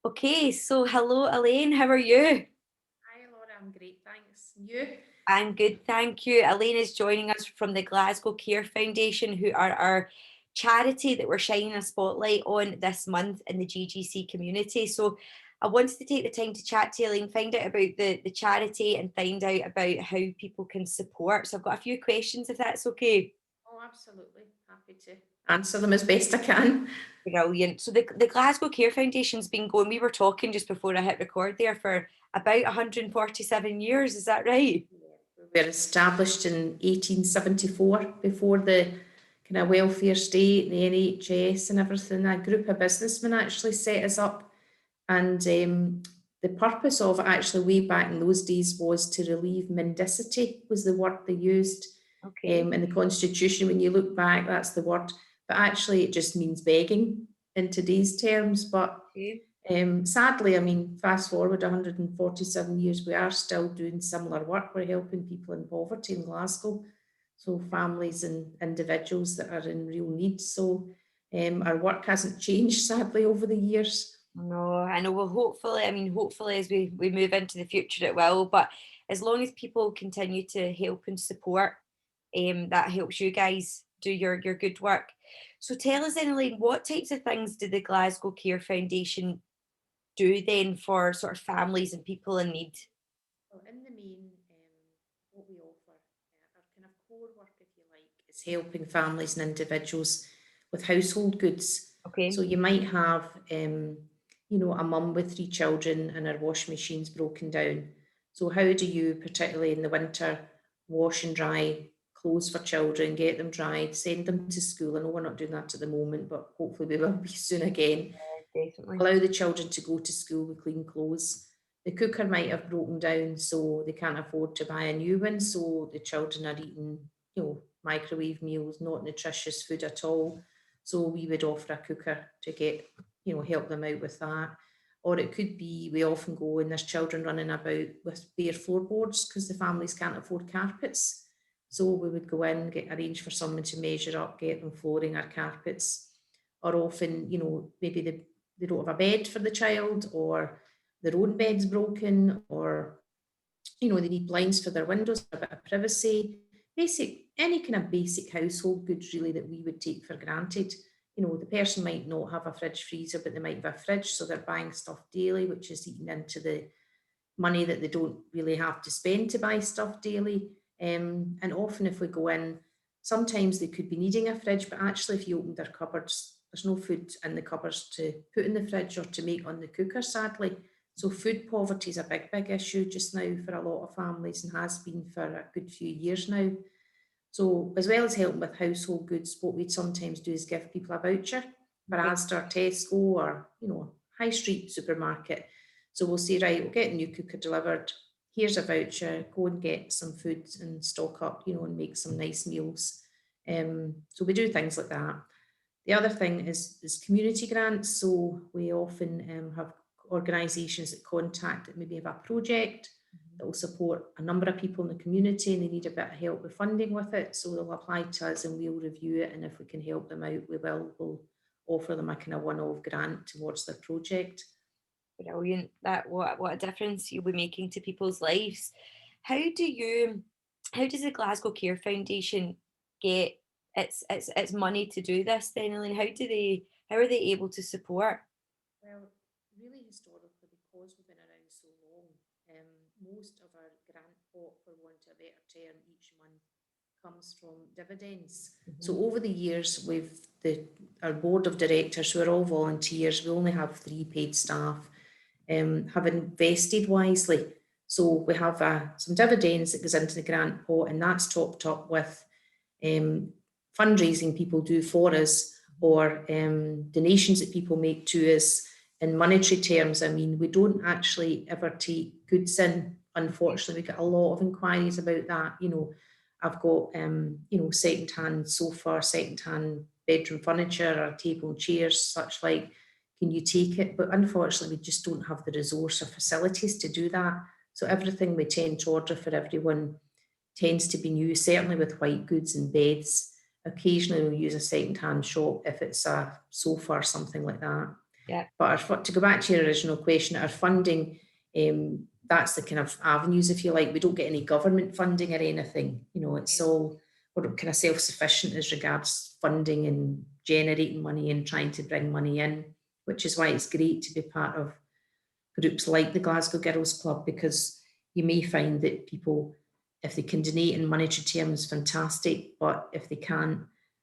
Okay, so hello Elaine, how are you? Hi Laura, I'm great, thanks. You? I'm good, thank you. Elaine is joining us from the Glasgow Care Foundation, who are our charity that we're shining a spotlight on this month in the GGC community. So I wanted to take the time to chat to Elaine, find out about the charity and find out about how people can support. So I've got a few questions if that's okay. Oh, absolutely. Happy to answer them as best I can. Brilliant. So the Glasgow Care Foundation's been going, we were talking just before I hit record there, for about 147 years, is that right? We were established in 1874 before the kind of welfare state, the NHS and everything. A group of businessmen actually set us up, and the purpose of it actually way back in those days was to relieve mendicity was the word they used Okay. in the constitution. When you look back, that's the word, but actually it just means begging in today's terms. But Okay. sadly, I mean, fast forward 147 years, we are still doing similar work. We're helping people in poverty in Glasgow, so families and individuals that are in real need. So our work hasn't changed sadly over the years. No, I know. Well, hopefully, I mean, hopefully, as we move into the future, it will. But as long as people continue to help and support, that helps you guys do your good work. So tell us then, Elaine, what types of things do the Glasgow Care Foundation do then for sort of families and people in need? Well, in the main, what we offer, our kind of core work, if you like, is helping families and individuals with household goods. So Okay. you might have, a mum with three children and her washing machine's broken down. So how do you, particularly in the winter, wash and dry clothes for children, get them dried, send them to school? I know we're not doing that at the moment, but hopefully we will be soon again. Definitely. Allow the children to go to school with clean clothes. The cooker might have broken down, so they can't afford to buy a new one. So the children are eating, microwave meals, not nutritious food at all. So we would offer a cooker to get, help them out with that. Or it could be we often go and there's children running about with bare floorboards because the families can't afford carpets. So we would go in, get arrange for someone to measure up, get them flooring or carpets. Or often, maybe they don't have a bed for the child, or their own bed's broken, or they need blinds for their windows, a bit of privacy. Basic, any kind of basic household goods really that we would take for granted. The person might not have a fridge freezer, but they might have a fridge, so they're buying stuff daily, which is eating into the money that they don't really have to spend to buy stuff daily. And often, if we go in, sometimes they could be needing a fridge, but actually, if you open their cupboards, there's no food in the cupboards to put in the fridge or to make on the cooker, sadly. So, food poverty is a big, big issue just now for a lot of families and has been for a good few years now. So, as well as helping with household goods, what we'd sometimes do is give people a voucher for Okay. Asda, Tesco, or high street supermarket. So we'll say, right, we'll get a new cooker delivered. Here's a voucher. Go and get some food and stock up, and make some nice meals. So we do things like that. The other thing is community grants. So we often have organisations that contact that maybe have a project that will support a number of people in the community and they need a bit of help with funding with it. So they'll apply to us and we'll review it. And if we can help them out, we will. We'll offer them a kind of one-off grant towards their project. Brilliant. That what a difference you'll be making to people's lives. How do you how does the Glasgow Care Foundation get its money to do this then, Elaine? How are they able to support? Well, really historically, because we've been around so long, most of our grant pot, for want of a better term, each month comes from dividends. So Mhm. over the years, our board of directors, who are all volunteers, we only have 3 paid staff, have invested wisely. So we have some dividends that goes into the grant pot, and that's topped up with um, fundraising people do for us, or donations that people make to us in monetary terms. I mean, we don't actually ever take goods in. Unfortunately, we get a lot of inquiries about that. I've got second-hand sofa, second-hand bedroom furniture, or table and chairs, such like. Can you take it? But unfortunately, we just don't have the resource or facilities to do that. So everything we tend to order for everyone tends to be new, certainly with white goods and beds. Occasionally we'll use a second-hand shop if it's a sofa or something like that. Yeah. But to go back to your original question, our funding, that's the kind of avenues, if you like. We don't get any government funding or anything. You know, it's all, we're kind of self-sufficient as regards funding and generating money and trying to bring money in, which is why it's great to be part of groups like the Glasgow Girls Club, because you may find that people, if they can donate in monetary terms, fantastic, but if they can't,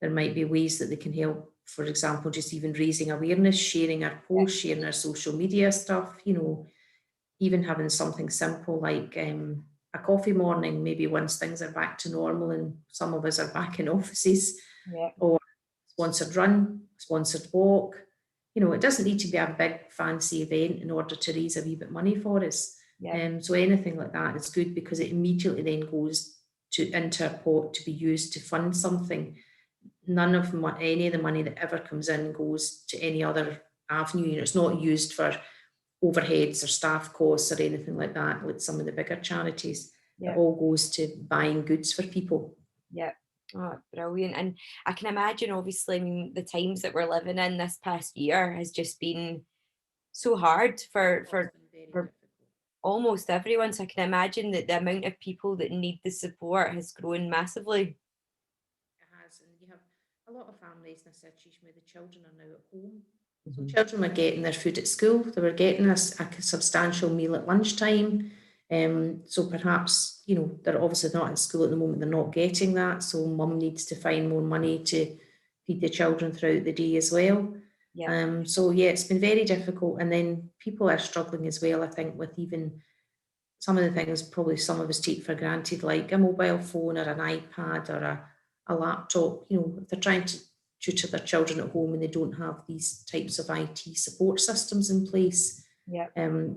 there might be ways that they can help. For example, just even raising awareness, sharing our posts, sharing our social media stuff, you know, even having something simple like a coffee morning, maybe once things are back to normal and some of us are back in offices, Yeah. or sponsored run, sponsored walk. You know, it doesn't need to be a big fancy event in order to raise a wee bit of money for us. Yeah. So anything like that is good, because it immediately then goes into a pot to be used to fund something. None of any of the money that ever comes in goes to any other avenue. You know, it's not used for overheads or staff costs or anything like that, like some of the bigger charities. Yeah. It all goes to buying goods for people. Yeah. Oh, brilliant. And I can imagine, obviously, I mean, the times that we're living in this past year has just been so hard for Oh, it's been very difficult. almost everyone. So I can imagine that the amount of people that need the support has grown massively. It has, and you have a lot of families in a situation where the children are now at home. So Mhm. children were getting their food at school, they were getting a substantial meal at lunchtime. So perhaps, you know, they're obviously not in school at the moment, they're not getting that. So mum needs to find more money to feed the children throughout the day as well. Yeah. So yeah, it's been very difficult. And then people are struggling as well, I think, with even some of the things probably some of us take for granted, like a mobile phone or an iPad or a laptop. You know, if they're trying to tutor their children at home and they don't have these types of IT support systems in place. Yeah.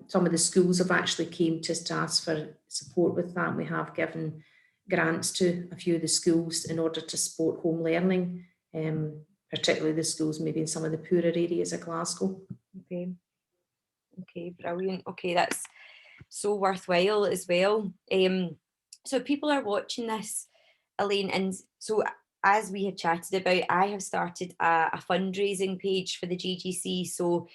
Some of the schools have actually came to us to ask for support with that. We have given grants to a few of the schools in order to support home learning, particularly the schools maybe in some of the poorer areas of Glasgow. Okay. Okay, brilliant. Okay, that's so worthwhile as well. So people are watching this, Elaine, and so as we had chatted about, I have started a fundraising page for the GGC. So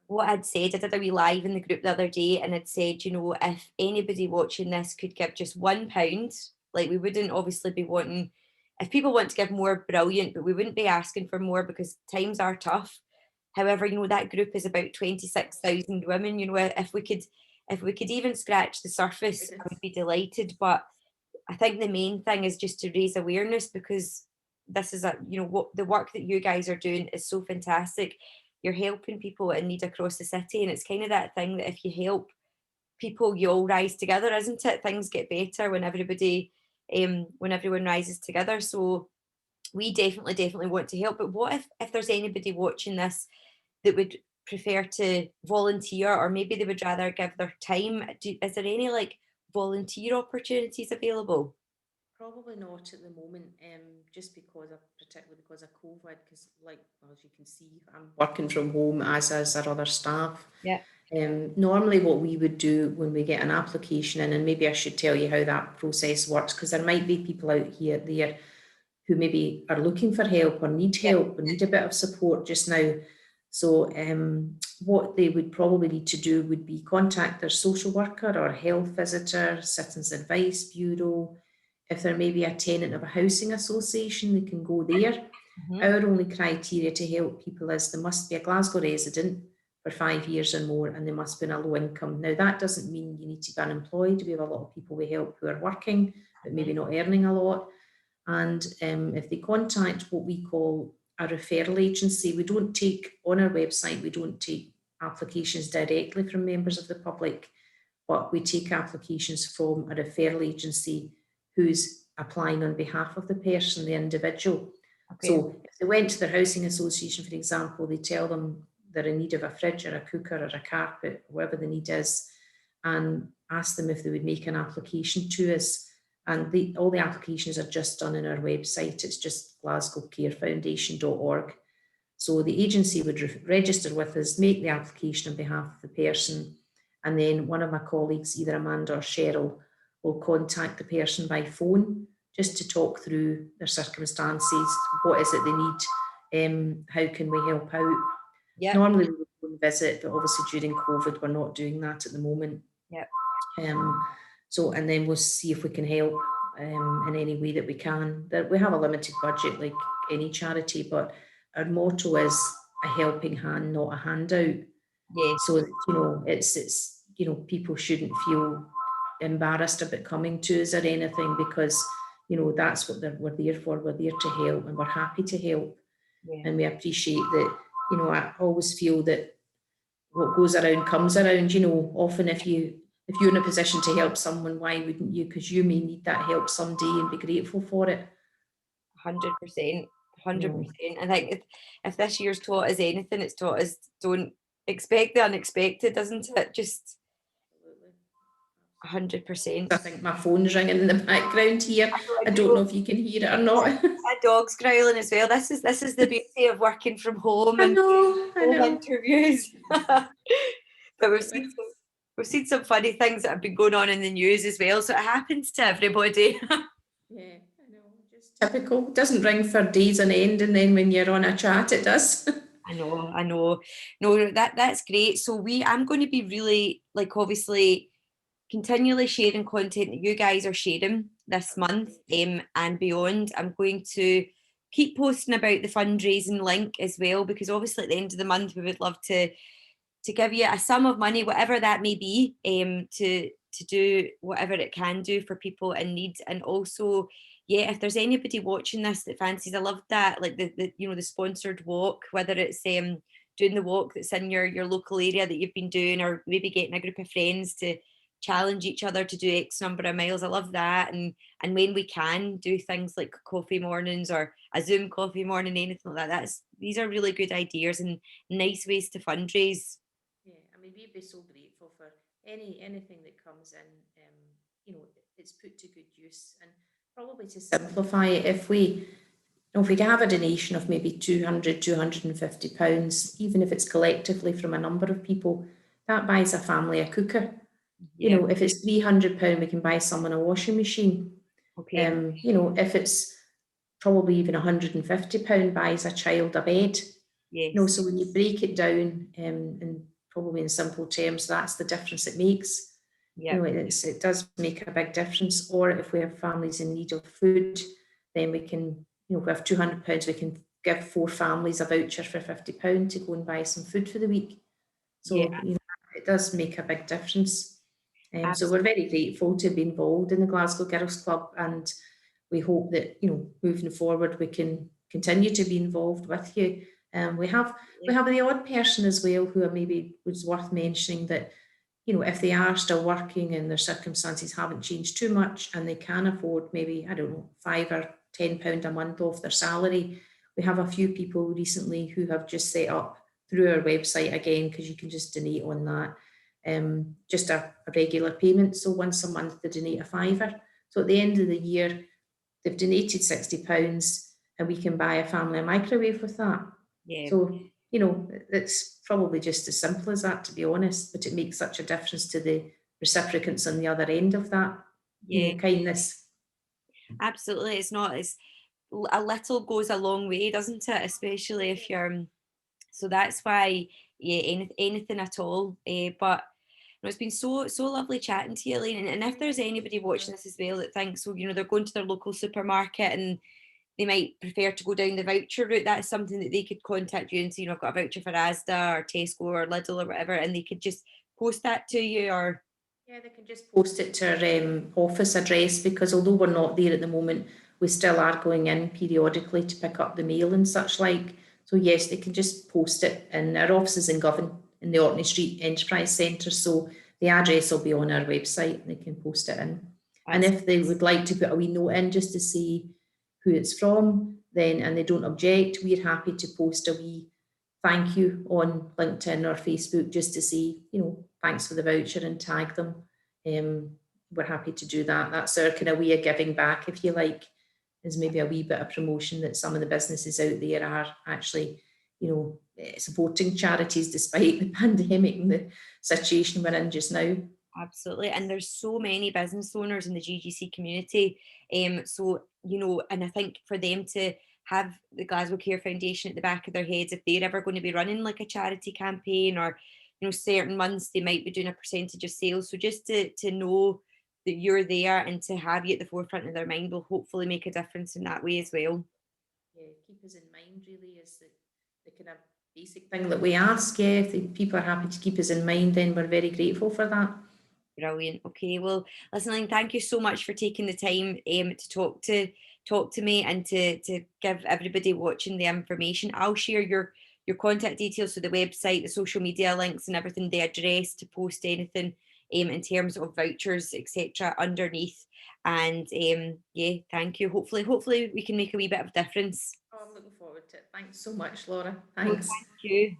what I'd said, I did a wee live in the group the other day, and I'd said, you know, if anybody watching this could give just £1, like we wouldn't obviously be wanting, if people want to give more, brilliant, but we wouldn't be asking for more because times are tough. However, you know, that group is about 26,000 women. You know, if we could even scratch the surface, I would be delighted. But I think the main thing is just to raise awareness, because this is you know, what the work that you guys are doing is so fantastic. You're helping people in need across the city, and it's kind of that thing that if you help people, you all rise together, isn't it? Things get better when when everyone rises together. So we definitely want to help. But what if there's anybody watching this that would prefer to volunteer, or maybe they would rather give their time? Is there any like volunteer opportunities available? Probably not at the moment, just particularly because of COVID, because like, well, as you can see, I'm working from home, as is our other staff. Yeah. Normally what we would do when we get an application in, and maybe I should tell you how that process works, because there might be people out there who maybe are looking for help or need a bit of support just now. So what they would probably need to do would be contact their social worker or health visitor, citizens advice bureau. If they're maybe a tenant of a housing association, they can go there. Mhm. Our only criteria to help people is they must be a Glasgow resident for 5 years or more, and they must be on a low income. Now, that doesn't mean you need to be unemployed. We have a lot of people we help who are working, but maybe not earning a lot. And if they contact what we call a referral agency, we don't take, on our website, we don't take applications directly from members of the public, but we take applications from a referral agency who's applying on behalf of the person, the individual. Okay. So if they went to their housing association, for example, they tell them they're in need of a fridge or a cooker or a carpet, whatever the need is, and ask them if they would make an application to us. And all the applications are just done on our website. It's just glasgowcarefoundation.org. So the agency would register with us, make the application on behalf of the person, and then one of my colleagues, either Amanda or Cheryl, will contact the person by phone just to talk through their circumstances, what is it they need, how can we help out. Yeah. Normally we would go and visit, but obviously during COVID, we're not doing that at the moment. Yeah. So, and then we'll see if we can help in any way that we can. That we have a limited budget like any charity, but our motto is a helping hand, not a handout. Yes. So, it's people shouldn't feel embarrassed about coming to us or anything, because that's what we're there for. We're there to help, and we're happy to help. Yeah. And we appreciate that. I always feel that what goes around comes around. Often if you're in a position to help someone, why wouldn't you? Because you may need that help someday and be grateful for it. 100%. 100%. I think if this year's taught us anything, it's taught us don't expect the unexpected, doesn't it? Just 100%. I think my phone's ringing in the background here. I don't know if you can hear it or not. My dog's growling as well. This is the beauty of working from home I and know. interviews. But we've seen some funny things that have been going on in the news as well. So it happens to everybody. Yeah, I know. Just typical. It doesn't ring for days on end, and then when you're on a chat, it does. I know. No, that's great. So I'm going to be really, like, obviously continually sharing content that you guys are sharing this month and beyond. I'm going to keep posting about the fundraising link as well, because obviously at the end of the month we would love to give you a sum of money, whatever that may be, to do whatever it can do for people in need. And also, yeah, if there's anybody watching this that fancies, I love that, like the sponsored walk, whether it's doing the walk that's in your local area that you've been doing, or maybe getting a group of friends to challenge each other to do X number of miles. I love that. And when we can do things like coffee mornings or a Zoom coffee morning, anything like that, these are really good ideas and nice ways to fundraise. Yeah, I mean, we'd be so grateful for anything that comes in. It's put to good use. And probably to simplify it, if we can have a donation of maybe £250, even if it's collectively from a number of people, that buys a family a cooker. Yeah. If it's £300, we can buy someone a washing machine. Okay. If it's probably even £150, buys a child a bed. Yes. So when you break it down, and probably in simple terms, that's the difference it makes. Yeah. It does make a big difference. Or if we have families in need of food, then we can, we have £200, we can give 4 families a voucher for £50 to go and buy some food for the week. So Yeah. it does make a big difference. So Absolutely. we're very grateful to be involved in the Glasgow Girls Club, and we hope that moving forward we can continue to be involved with you. We have the odd person as well who maybe was worth mentioning, that if they are still working and their circumstances haven't changed too much and they can afford maybe, I don't know, £5 or £10 a month off their salary. We have a few people recently who have just set up through our website again, because you can just donate on that. Just a regular payment. So once a month they donate a £5. So at the end of the year, they've donated £60 and we can buy a family a microwave with that. Yeah. So, it's probably just as simple as that, to be honest, but it makes such a difference to the recipients on the other end of that, kindness. Absolutely. It's a little goes a long way, doesn't it? Especially if you're, so that's why, yeah, anything at all. But it's been so lovely chatting to you, Elaine. And if there's anybody watching this as well that thinks, so they're going to their local supermarket and they might prefer to go down the voucher route, that's something that they could contact you and say, I've got a voucher for Asda or Tesco or Lidl or whatever, and they could just post that to you. Or yeah, they can just post it to our office address, because although we're not there at the moment, we still are going in periodically to pick up the mail and such like. So yes, they can just post it, and our office is in Govan in the Orkney Street Enterprise Centre, so the address will be on our website and they can post it in. And if they would like to put a wee note in just to say who it's from, then, and they don't object, we're happy to post a wee thank you on LinkedIn or Facebook just to say, thanks for the voucher, and tag them. We're happy to do that. That's our kind of way of giving back, if you like, is maybe a wee bit of promotion that some of the businesses out there are actually, supporting charities despite the pandemic and the situation we're in just now. Absolutely. And there's so many business owners in the GGC community. So, and I think for them to have the Glasgow Care Foundation at the back of their heads if they're ever going to be running like a charity campaign, or certain months they might be doing a percentage of sales. So just to know that you're there and to have you at the forefront of their mind will hopefully make a difference in that way as well. Yeah, keep us in mind really is the kind of basic thing that we ask. Yeah, if the people are happy to keep us in mind, then we're very grateful for that. Brilliant. Okay, well, listen, Elaine, thank you so much for taking the time to talk to me and to give everybody watching the information. I'll share your contact details, so the website, the social media links, and everything, the address to post anything in terms of vouchers, etc., underneath. And yeah, thank you. Hopefully, we can make a wee bit of difference. Oh, I'm looking forward to it. Thanks so much, Laura. No, Thanks. thank you.